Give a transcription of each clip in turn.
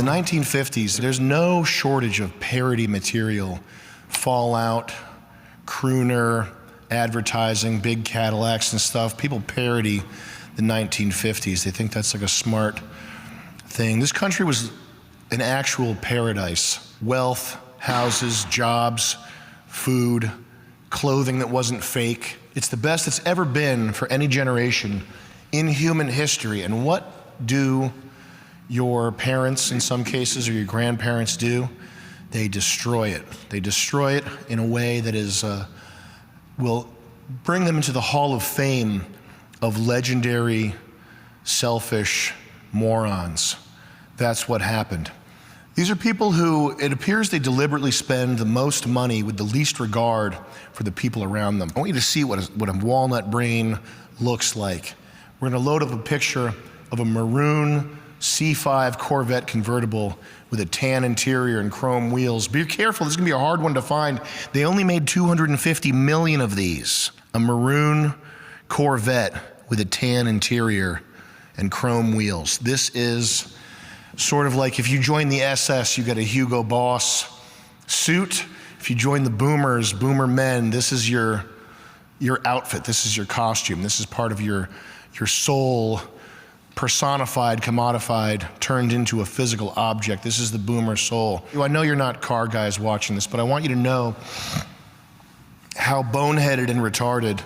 The 1950s, there's no shortage of parody material. Fallout, crooner, advertising, big Cadillacs and stuff. People parody the 1950s. They think that's like a smart thing. This country was an actual paradise. Wealth, houses, jobs, food, clothing that wasn't fake. It's the best it's ever been for any generation in human history. And what do your parents, in some cases, or your grandparents do? They destroy it. They destroy it in a way that is, will bring them into the Hall of Fame of legendary, selfish morons. That's what happened. These are people who, it appears they deliberately spend the most money with the least regard for the people around them. I want you to see what a walnut brain looks like. We're gonna load up a picture of a maroon C5 Corvette convertible with a tan interior and chrome wheels. Be careful, this is gonna be a hard one to find. They only made 250 million of these. A maroon Corvette with a tan interior and chrome wheels. This is sort of like if you join the SS, you get a Hugo Boss suit. If you join the Boomers, Boomer Men, this is your outfit, this is your costume, this is part of your soul personified, commodified, turned into a physical object. This is the Boomer soul. I know you're not car guys watching this, but I want you to know how boneheaded and retarded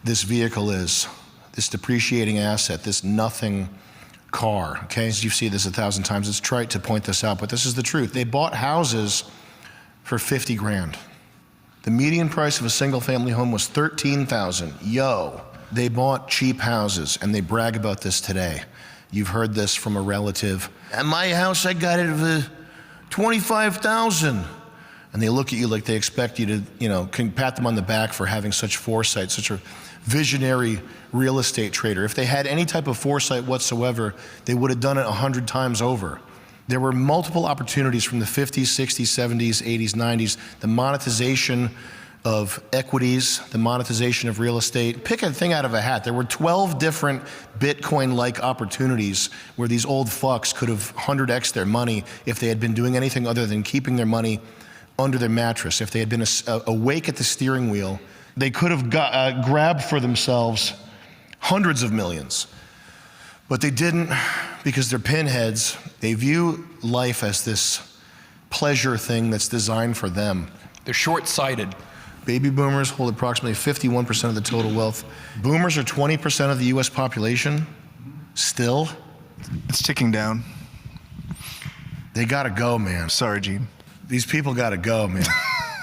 this vehicle is, this depreciating asset, this nothing car, okay? As you see this 1,000 times, it's trite to point this out, but this is the truth. They bought houses for 50 grand. The median price of a single family home was 13,000. Yo. They bought cheap houses, and they brag about this today. You've heard this from a relative. At my house, I got it for 25,000. And they look at you like they expect you to, can pat them on the back for having such foresight, such a visionary real estate trader. If they had any type of foresight whatsoever, they would have done it 100 times over. There were multiple opportunities from the 50s, 60s, 70s, 80s, 90s, the monetization of equities, the monetization of real estate. Pick a thing out of a hat. There were 12 different Bitcoin-like opportunities where these old fucks could have 100x their money if they had been doing anything other than keeping their money under their mattress. If they had been awake at the steering wheel, they could have grabbed for themselves hundreds of millions. But they didn't, because they're pinheads. They view life as this pleasure thing that's designed for them. They're short-sighted. Baby boomers hold approximately 51% of the total wealth. Boomers are 20% of the US population, still. It's ticking down. They gotta go, man. Sorry, Gene. These people gotta go, man.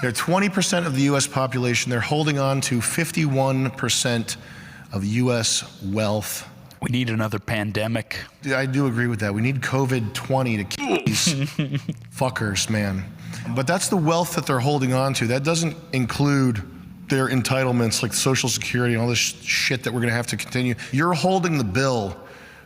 They're 20% of the US population. They're holding on to 51% of US wealth. We need another pandemic. I do agree with that. We need COVID-20 to kill these fuckers, man. But that's the wealth that they're holding on to. That doesn't include their entitlements like Social Security and all this shit that we're gonna have to continue. You're holding the bill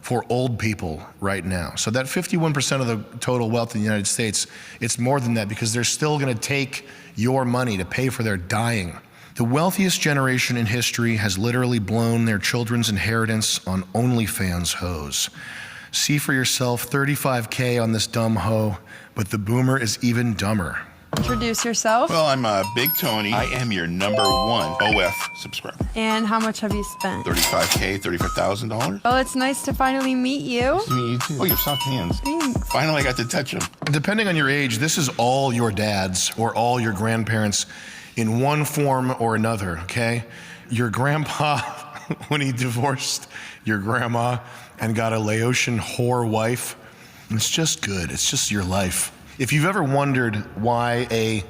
for old people right now. So that 51% of the total wealth in the United States, it's more than that because they're still gonna take your money to pay for their dying. The wealthiest generation in history has literally blown their children's inheritance on OnlyFans hoes. See for yourself, 35K on this dumb hoe, but the boomer is even dumber. Introduce yourself. Well, I'm Big Tony. I am your #1 OF subscriber. And how much have you spent? $35K, $35,000. Well, it's nice to finally meet you. Me too. Oh, you have soft hands. Thanks. Finally, I got to touch them. Depending on your age, this is all your dads or all your grandparents in one form or another, okay? Your grandpa, when he divorced your grandma and got a Laotian whore wife, it's just good, it's just your life. If you've ever wondered why a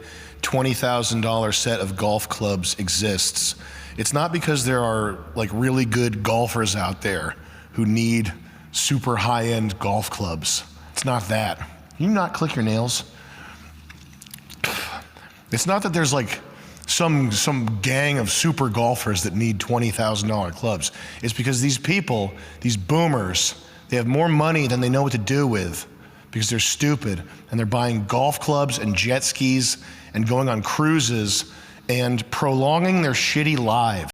$20,000 set of golf clubs exists, it's not because there are like really good golfers out there who need super high-end golf clubs. It's not that. Can you not click your nails? It's not that there's like some gang of super golfers that need $20,000 clubs. It's because these people, these boomers, they have more money than they know what to do with because they're stupid and they're buying golf clubs and jet skis and going on cruises and prolonging their shitty lives.